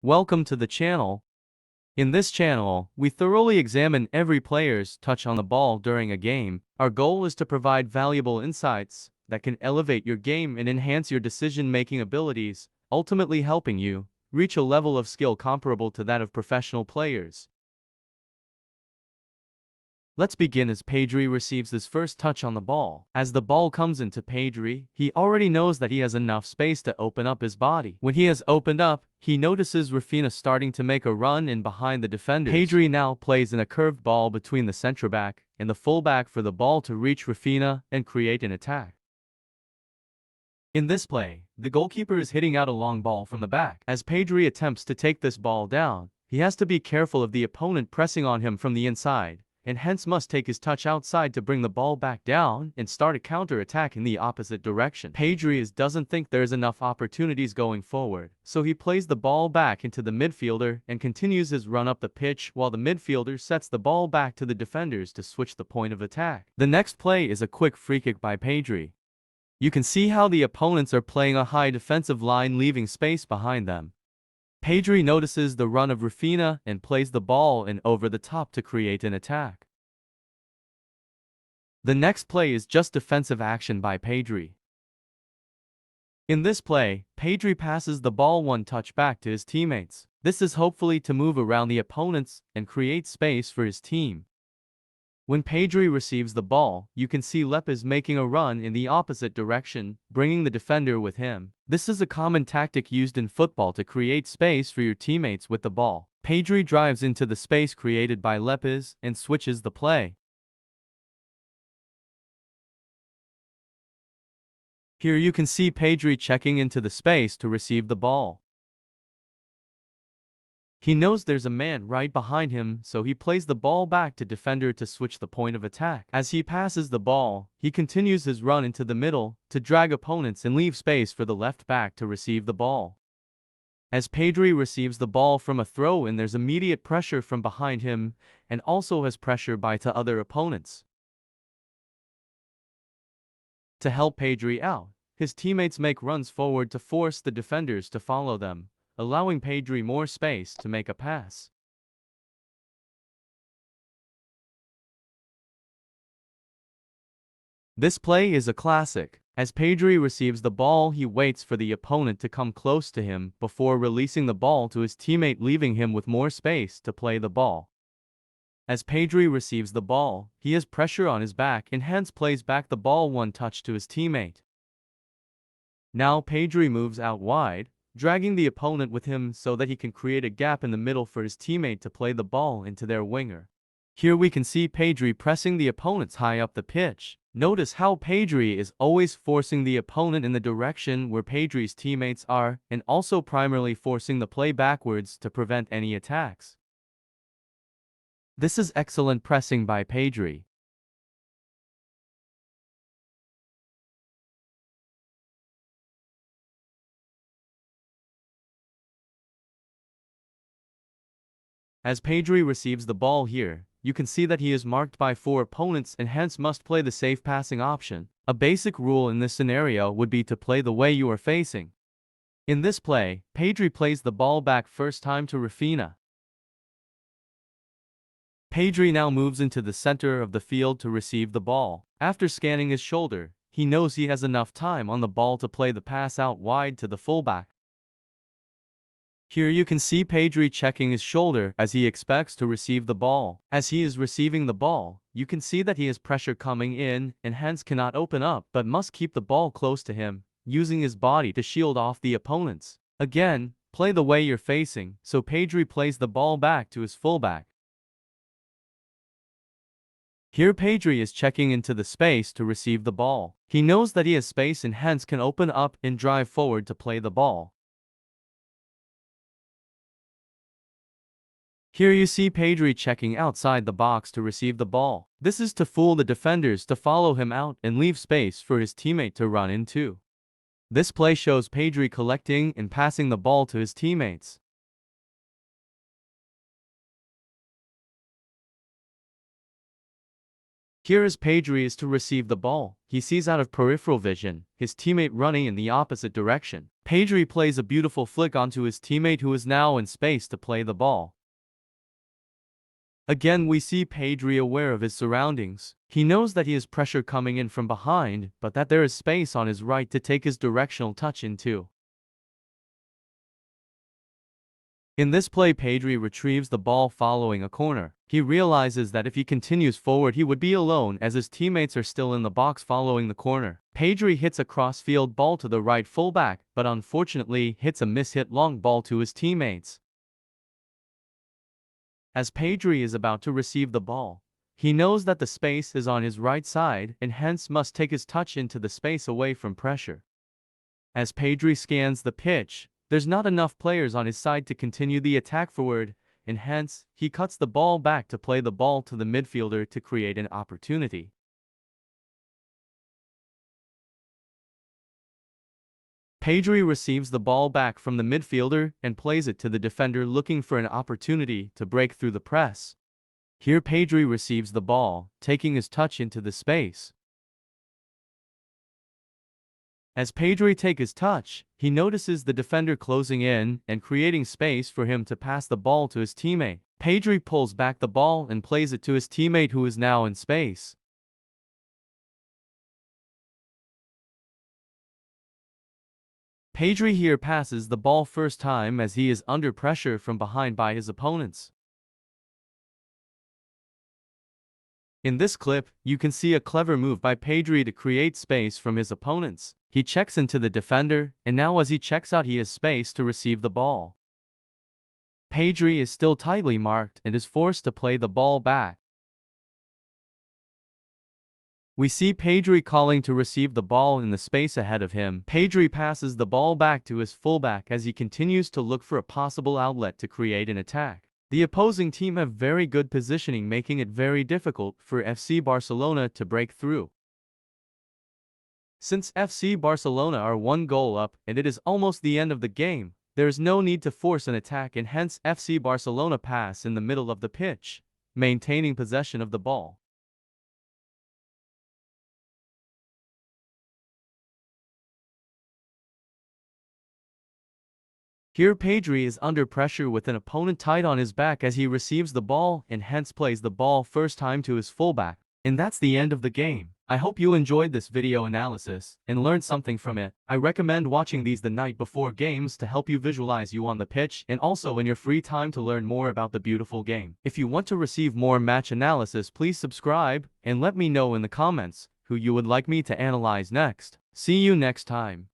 Welcome to the channel. In this channel, we thoroughly examine every player's touch on the ball during a game. Our goal is to provide valuable insights that can elevate your game and enhance your decision-making abilities, ultimately helping you reach a level of skill comparable to that of professional players. Let's begin as Pedri receives his first touch on the ball. As the ball comes into Pedri, he already knows that he has enough space to open up his body. When he has opened up, he notices Rafinha starting to make a run in behind the defenders. Pedri now plays in a curved ball between the centre-back and the full-back for the ball to reach Rafinha and create an attack. In this play, the goalkeeper is hitting out a long ball from the back. As Pedri attempts to take this ball down, he has to be careful of the opponent pressing on him from the inside, and hence must take his touch outside to bring the ball back down and start a counter-attack in the opposite direction. Pedri doesn't think there's enough opportunities going forward, so he plays the ball back into the midfielder and continues his run up the pitch while the midfielder sets the ball back to the defenders to switch the point of attack. The next play is a quick free kick by Pedri. You can see how the opponents are playing a high defensive line, leaving space behind them. Pedri notices the run of Rafinha and plays the ball in over the top to create an attack. The next play is just defensive action by Pedri. In this play, Pedri passes the ball one touch back to his teammates. This is hopefully to move around the opponents and create space for his team. When Pedri receives the ball, you can see Lopez making a run in the opposite direction, bringing the defender with him. This is a common tactic used in football to create space for your teammates with the ball. Pedri drives into the space created by Lopez and switches the play. Here you can see Pedri checking into the space to receive the ball. He knows there's a man right behind him, so he plays the ball back to defender to switch the point of attack. As he passes the ball, he continues his run into the middle to drag opponents and leave space for the left back to receive the ball. As Pedri receives the ball from a throw-in, there's immediate pressure from behind him and also has pressure by to other opponents. To help Pedri out, his teammates make runs forward to force the defenders to follow them, allowing Pedri more space to make a pass. This play is a classic. As Pedri receives the ball, he waits for the opponent to come close to him before releasing the ball to his teammate, leaving him with more space to play the ball. As Pedri receives the ball, he has pressure on his back and hence plays back the ball one touch to his teammate. Now Pedri moves out wide, dragging the opponent with him so that he can create a gap in the middle for his teammate to play the ball into their winger. Here we can see Pedri pressing the opponents high up the pitch. Notice how Pedri is always forcing the opponent in the direction where Pedri's teammates are, and also primarily forcing the play backwards to prevent any attacks. This is excellent pressing by Pedri. As Pedri receives the ball here, you can see that he is marked by 4 opponents and hence must play the safe passing option. A basic rule in this scenario would be to play the way you are facing. In this play, Pedri plays the ball back first time to Rafinha. Pedri now moves into the center of the field to receive the ball. After scanning his shoulder, he knows he has enough time on the ball to play the pass out wide to the fullback. Here you can see Pedri checking his shoulder as he expects to receive the ball. As he is receiving the ball, you can see that he has pressure coming in and hence cannot open up but must keep the ball close to him, using his body to shield off the opponents. Again, play the way you're facing, so Pedri plays the ball back to his fullback. Here Pedri is checking into the space to receive the ball. He knows that he has space and hence can open up and drive forward to play the ball. Here you see Pedri checking outside the box to receive the ball. This is to fool the defenders to follow him out and leave space for his teammate to run into. This play shows Pedri collecting and passing the ball to his teammates. Here as Pedri is to receive the ball, he sees out of peripheral vision his teammate running in the opposite direction. Pedri plays a beautiful flick onto his teammate who is now in space to play the ball. Again we see Pedri aware of his surroundings. He knows that he has pressure coming in from behind, but that there is space on his right to take his directional touch into. In this play Pedri retrieves the ball following a corner. He realizes that if he continues forward he would be alone as his teammates are still in the box following the corner. Pedri hits a cross-field ball to the right fullback, but unfortunately hits a miss-hit long ball to his teammates. As Pedri is about to receive the ball, he knows that the space is on his right side and hence must take his touch into the space away from pressure. As Pedri scans the pitch, there's not enough players on his side to continue the attack forward, and hence, he cuts the ball back to play the ball to the midfielder to create an opportunity. Pedri receives the ball back from the midfielder and plays it to the defender looking for an opportunity to break through the press. Here Pedri receives the ball, taking his touch into the space. As Pedri takes his touch, he notices the defender closing in and creating space for him to pass the ball to his teammate. Pedri pulls back the ball and plays it to his teammate who is now in space. Pedri here passes the ball first time as he is under pressure from behind by his opponents. In this clip, you can see a clever move by Pedri to create space from his opponents. He checks into the defender, and now as he checks out he has space to receive the ball. Pedri is still tightly marked and is forced to play the ball back. We see Pedri calling to receive the ball in the space ahead of him. Pedri passes the ball back to his fullback as he continues to look for a possible outlet to create an attack. The opposing team have very good positioning, making it very difficult for FC Barcelona to break through. Since FC Barcelona are 1 goal up and it is almost the end of the game, there is no need to force an attack and hence FC Barcelona pass in the middle of the pitch, maintaining possession of the ball. Here Pedri is under pressure with an opponent tight on his back as he receives the ball and hence plays the ball first time to his fullback. And that's the end of the game. I hope you enjoyed this video analysis and learned something from it. I recommend watching these the night before games to help you visualize you on the pitch and also in your free time to learn more about the beautiful game. If you want to receive more match analysis, please subscribe and let me know in the comments who you would like me to analyze next. See you next time.